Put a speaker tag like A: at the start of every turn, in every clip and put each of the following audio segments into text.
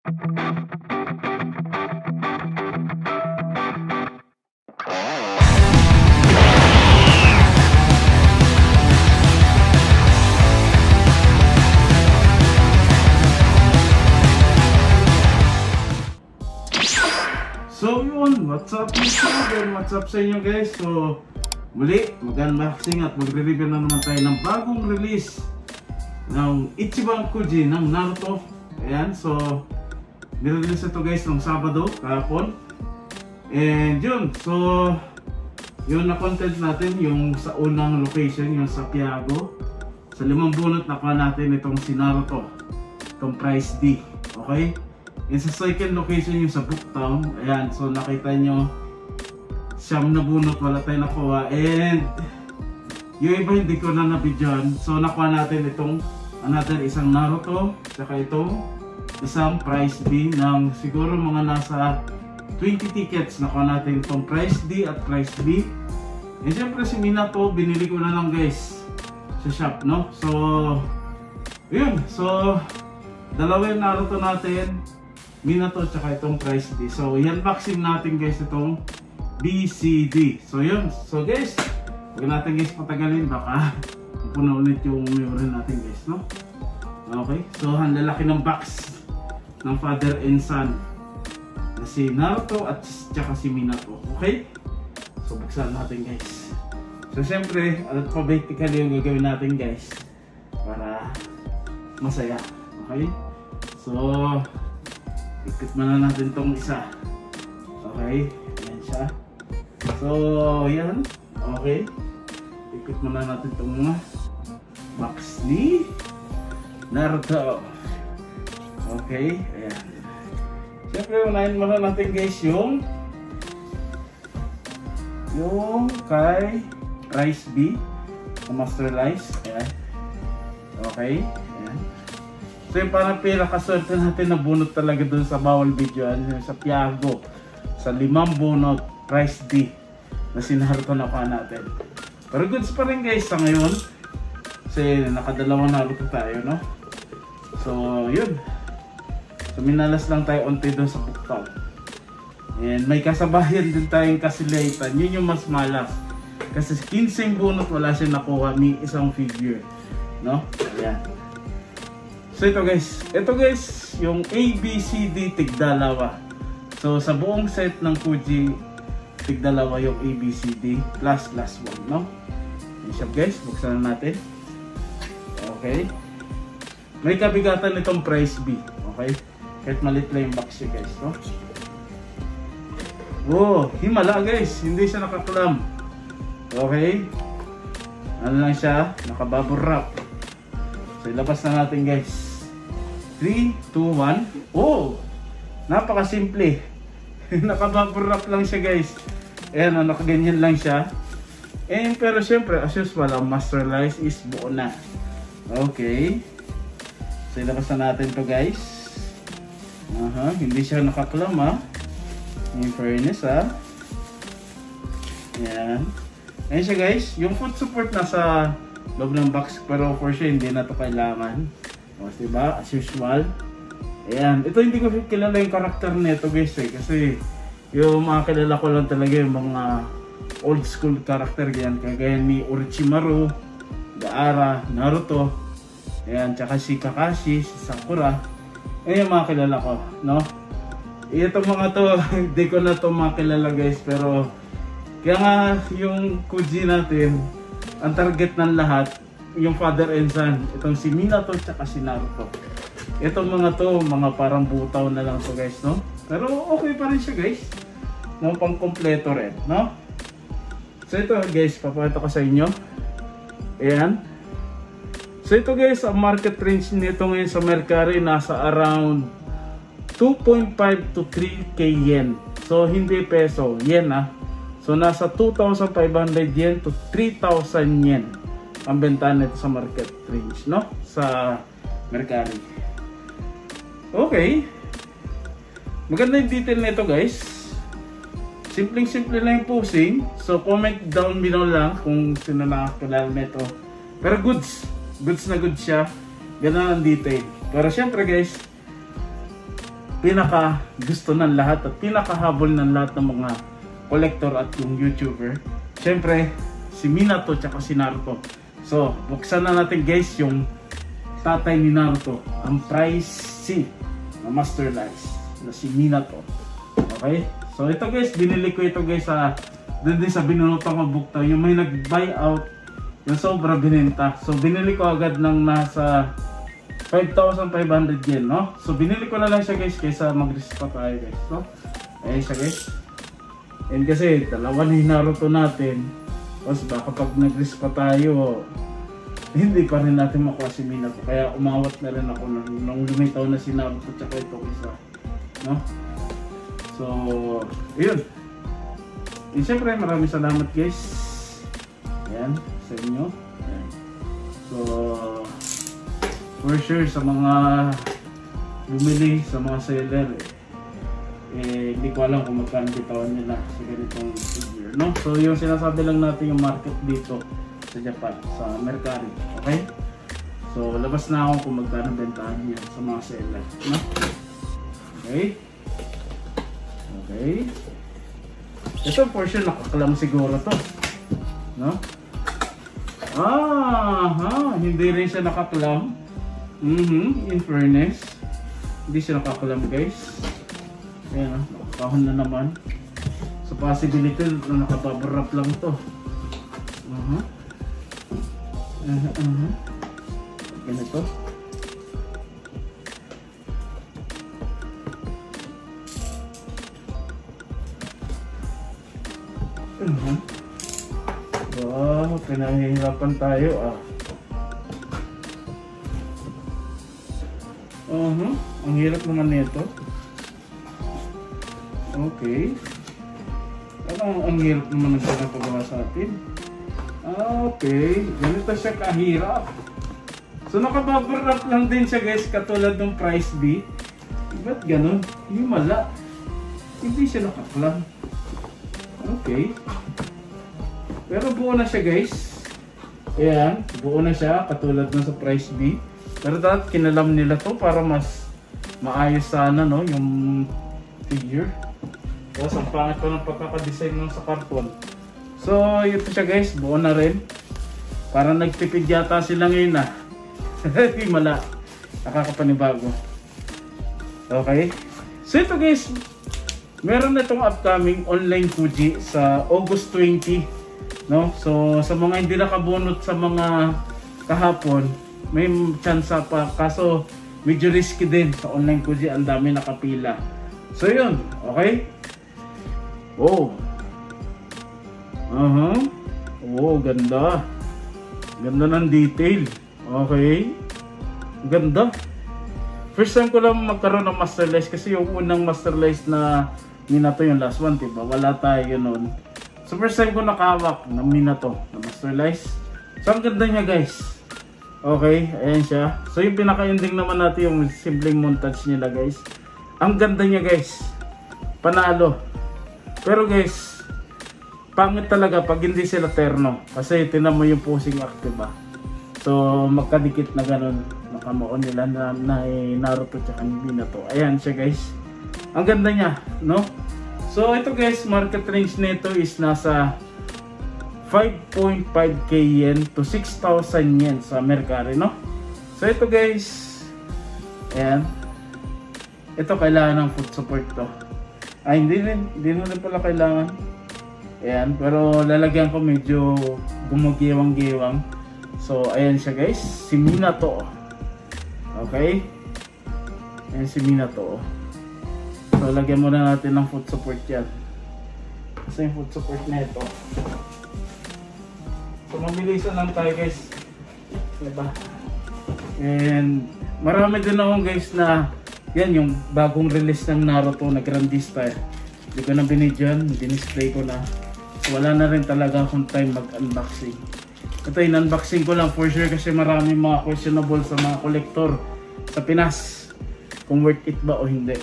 A: So yun, what's up YouTube and what's up sa inyo guys. So muli, mag-unboxing at magre-review na naman tayo ng bagong release ng Ichiban Kuji ng Naruto. Ayan, so nirelease ito guys ng Sabado, kahapon. And yun, so yun na content natin, yung sa unang location, yung sa Piago. Sa 5 bunot nakuha natin itong si Naruto, itong Price D, okay? And sa second location yung sa Booktown. Ayan, so nakita nyo 9 na bunot, wala tayong nakuha. And yung iba hindi ko na nabidyan. So nakuha natin itong another isang Naruto, saka itong isang Price D ng siguro mga nasa 20 tickets. Nakuha natin itong Price D at Price B. And syempre si Minato binili ko na lang guys sa shop, no? So yun, so dalawa yung Naruto natin, Minato tsaka itong Price D. So i-unboxing natin guys itong BCD. So yun, so guys, huwag natin guys patagalin, baka puno ulit yung memory natin guys, no? Okay, so ang lalaki ng box ng father and son na si Naruto at tsaka si Minato. Okay, so buksan natin guys. So syempre alphabetically yung gagawin natin guys para masaya. Okay, so ikot muna natin tong isa. Okay, ayan siya. So yan, okay, ikot muna natin tong mga box ni Naruto. Okay, ayan. Siyempre unahin muna natin guys yung kay Price B, Masterlize. Ayan. Okay, ayan. So yung parang pinakaswerte natin na bunot talaga dun sa bawal video, sa Piago, sa 5 bunot Price D na si Naruto nakuha natin. Pero goods pa rin guys sa ngayon kasi nakadalawang Naruto tayo, no? So yun, so minalas lang tayo onti dun sa Booktown. And may kasabayan din tayong Kasilaitan, yun yung mas malas kasi 15 bunot wala siya nakuha ni isang figure, no? Ayan. So ito guys, yung ABCD tigdalawa. So sa buong set ng Kuji, tigdalawa yung ABCD plus 1, no? Yung shop guys, buksan na natin. Okay. May kabigatan nitong Price B, okay? Kahit malit lang yung box siya guys, no? Oh, himala guys, hindi siya nakaklam. Okay. Ano lang siya, nakabubble wrap. So ilabas na natin guys. 3, 2, 1. Oh! Napakasimple. Nakabubble wrap lang siya guys. Ayan, nakaganyan lang siya. And pero syempre, as usual, ang Masterlize is buo na. Okay. So ilabas na natin to guys. Hindi siya nakaklam ha. In fairness ha. Ayan. Ayan siya guys. Yung foot support nasa loob ng box, pero for sure hindi na to kailangan. O, diba? As usual. Ayan. Ito hindi ko kilala yung karakter nito guys eh. Kasi yung mga kilala ko lang talaga yung mga old school karakter yan. Kagaya ni Orochimaru, Gaara, Naruto. Ayan. Tsaka si Kakashi, si Sakura. Ayan yung mga kilala ko. No? Itong mga to, hindi ko na to makilala guys. Pero kaya nga yung Kuji natin, ang target ng lahat, yung father and son, itong si Minato at si Naruto. Itong mga to, mga parang butaw na lang to guys, no? Pero okay pa rin siya guys, no? Pang kompleto rin, no? So ito guys, papakita ko sa inyo. Ayan. So ito guys, ang market range nito ngayon sa Mercari nasa around 2.5 to 3k yen. So hindi peso, yen ah. So nasa 2,500 yen to 3,000 yen ang benta nito sa market range, no? Sa Mercari. Okay. Maganda yung detail nito guys. Simpleng-simple lang yung posing. So comment down below lang kung sino nakakilala nito. Pero goods. Goods na goods siya. Ganun ang detail. Pero syempre guys, pinaka gusto ng lahat at pinakahabol ng lahat ng mga collector at yung YouTuber. Siyempre, si Minato tsaka si Naruto. So, buksan na natin guys yung tatay ni Naruto, ang Prize C na Master Lice na si Minato. Okay? So, ito guys, binili ko ito guys sa doon din sa binunotang ko book to. Yung may nag-buy out, yung sobra binenta. So, binili ko agad ng nasa 5,500 yen, no? So, binili ko na lang siya guys kaysa mag-risk pa tayo guys, no? Ayan siya guys. And kasi, dalawa na yung Naruto natin. Tapos baka pag nag-risk pa tayo, hindi pa rin natin makuha si Minato. Kaya umawat na rin ako nung lumitaw na si Naruto tsaka ito isa, no? So, yun. And syempre, maraming salamat guys. Ayan, sa inyo. Ayan. So, for sure sa mga bumili, sa mga seller, hindi ko alam kung magkano bitawan nila sa ganitong figure, no? So yung sinasabi lang natin yung market dito sa Japan, sa Mercari, okay? So labas na ako kung magkano bentahan niya sa mga seller, no? Okay? Okay? Ito for sure nakakalam siguro to, no? Hindi rin siya nakakalam. In fairness, hindi siya nakakalam guys. Ayan, nakakahon na naman. So possibility na nakabubble wrap lang to. Ganito. Wow, pinahihirapan tayo ang hirap naman nito. Okay. Ang hirap naman ng pinapagawa sa atin. Okay. Ganito siya kahirap. So nakabubble wrap lang din siya guys, katulad ng Prize B. Ba't ganun? Himala. Hindi siya nakaklam. Okay. Pero buo na siya guys. Ayan. Buo na siya, katulad ng sa Prize B. Pero dapat kinalam nila to para mas maayos sana, no, yung figure. Tapos ang pangit pa ng pagkakadesign ng sa karton. So ito siya guys, buo na rin. Parang nagtipid yata sila ngayon na. Hindi mala. Nakakapanibago. Okay. So ito guys, meron na itong upcoming online Fuji sa August 20. No? So sa mga hindi nakabunot sa mga kahapon, may chance pa. Kaso medyo risky din sa online Fuji. Ang dami nakapila. So yun. Okay. Oh. Oh, ganda. Ganda ng detail. Okay. Ganda. First time ko lang magkaroon ng Master Lice kasi yung unang Master Lice na Minato yung last one, diba? Wala tayo noon. So first time ko nakahawak ng Minato na Master Lice. So ang ganda niya guys. Okay, ayan siya. So yung pinaka-ending naman natin yung simpleng montage nila guys. Ang ganda niya guys. Panalo. Pero guys, pangit talaga pag hindi sila terno. Kasi tinan mo yung posing act, diba? So magkadikit na ganun. Nakamuon nila na Naruto tsaka Minato. Ayan siya guys. Ang ganda niya, no? So ito guys, market range nito is nasa 5.5k yen to 6,000 yen sa Mercari, no? So ito guys, ayan. Ito kailangan ng foot support to. Ay, hindi na rin pala kailangan. Ayan, pero lalagyan ko medyo gumugiwang-giwang. So ayan siya guys, si Minato. Okay? Ayan si Minato. So lagyan muna natin ng foot support yan. So yung foot support na ito. So mabilisan lang tayo guys. Diba? And marami din ako guys na yan yung bagong release ng Naruto na Grandista. Hindi ko na binidyan, dinisplay ko na. So, wala na rin talaga akong time mag-unboxing. Ito yung unboxing ko lang for sure kasi maraming mga questionable sa mga kolektor sa Pinas. Kung worth it ba o hindi.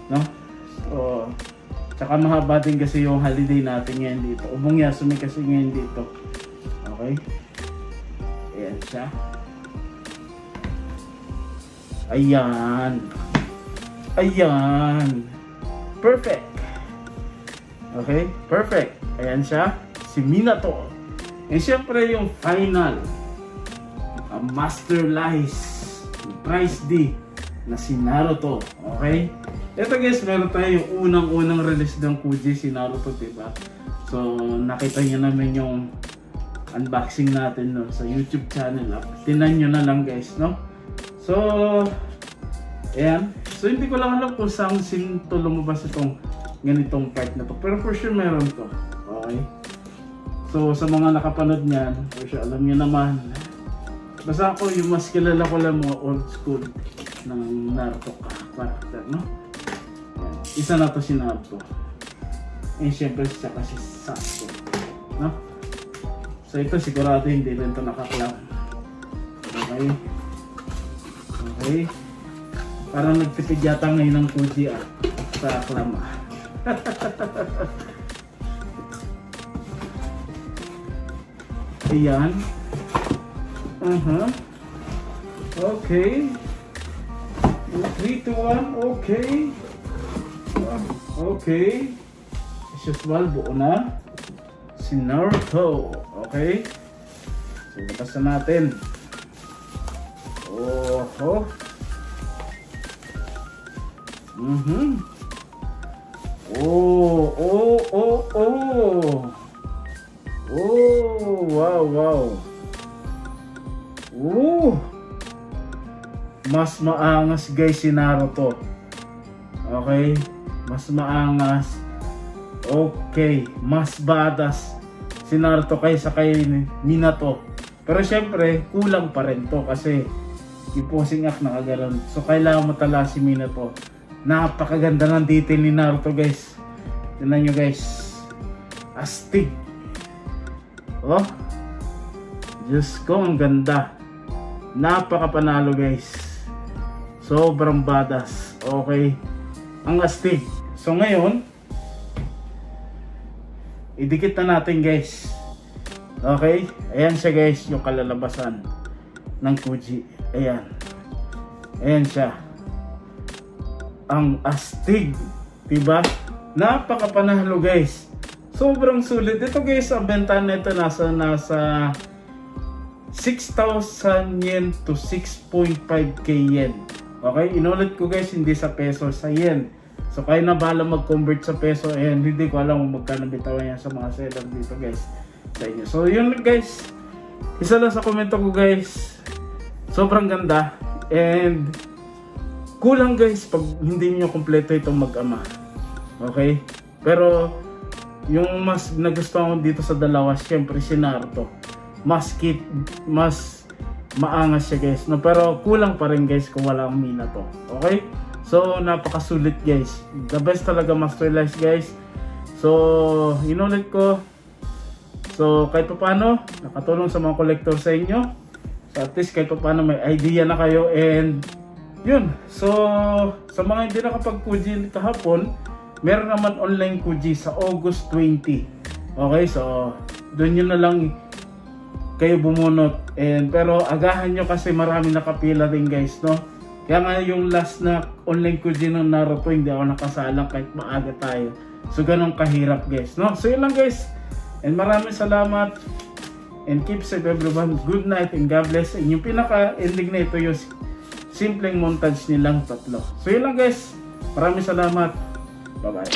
A: No? So, tsaka mahaba din kasi yung holiday natin ngayon dito. Ubong Yasumi kasi ngayon dito. Okay? Ayan siya. Ayan. Ayan. Perfect. Okay, perfect. Ayan siya. Si Minato. And syempre yung final. Master Lies. Price D. Na si Naruto. Okay. Ito guys, meron tayo yung unang release ng Kuji, si Naruto, diba? So, nakita nyo namin yung unboxing natin no, sa YouTube channel. Tinan nyo na lang guys, no? So, ayan. So, hindi ko lang alam kung saan sinto lumabas itong ganitong part na to. Pero for sure meron to. Okay? So, sa mga nakapanood niyan, for sure alam niyo naman. Basta ako, yung mas kilala ko lang mga old school ng Naruto character, no? Ayan. Isa na to si Naruto. And syempre siya kasi Sasuke, no? So, ito sigurado hindi rin ito nakaklam. Okay? Okay? Parang nagtipid yata ngayon ng Kuji sa aklam Ayan. Okay. 3, 2, 1. Okay. Okay. As usual, buo na. Si Naruto. Okay. So, bukas na natin. Oh. Oh, wow. Mas maangas guys si Naruto. Okay? Mas maangas. Okay, mas badass si Naruto kaysa kay Minato. Pero syempre, kulang pa rin to kasi yung posing act nakaganon. So kailangan mo tala si Minato. Napakaganda ng detail ni Naruto guys. Tingnan nyo guys. Astig. Oh. Diyos ko, ang ganda. Napakapanalo guys. Sobrang badass. Okay. Ang astig. So ngayon, idikit na natin guys. Okay. Ayan siya guys, yung kalalabasan ng Kuji. Ayan. Ayan siya. Ang astig. Diba? Napakapanalo guys. Sobrang sulit. Ito guys, ang benta nito nasa 6,000 yen to 6.5k yen. Okay? Inulit ko guys, hindi sa peso, sa yen. So kayo na bahala mag-convert sa peso. Ayan, hindi ko alam kung magkano bitawan yan sa mga seller dito guys sa inyo. So yun guys, isa lang sa komento ko guys, sobrang ganda. And kulang guys pag hindi nyo kompleto itong mag-ama. Okay? Pero yung mas nagustuhan ko dito sa dalawa, syempre si Naruto. Mas maangas siya guys, no? Pero kulang pa rin guys kung wala ang Minato. Okay? So napakasulit guys. The best talaga Master Lies guys. So inulit ko. So kahit pa paano nakatulong sa mga collector sa inyo. So at least kahit pa paano may idea na kayo. And yun. So sa mga hindi nakapag-Kuji kahapon, meron naman online Kuji sa August 20. Okay? So doon yun na lang kayo bumunot. And pero agahan nyo kasi marami nakapila din guys, no? Kaya nga yung last na online Kuji ng Naruto, hindi ako nakasalang kahit maaga tayo. So ganun kahirap guys, no? So yun lang guys. And maraming salamat. And keep safe everyone. Good night and God bless. And yung pinaka-ending na ito yung simpleng montage nilang tatlo. So yun lang guys. Maraming salamat. Bye-bye.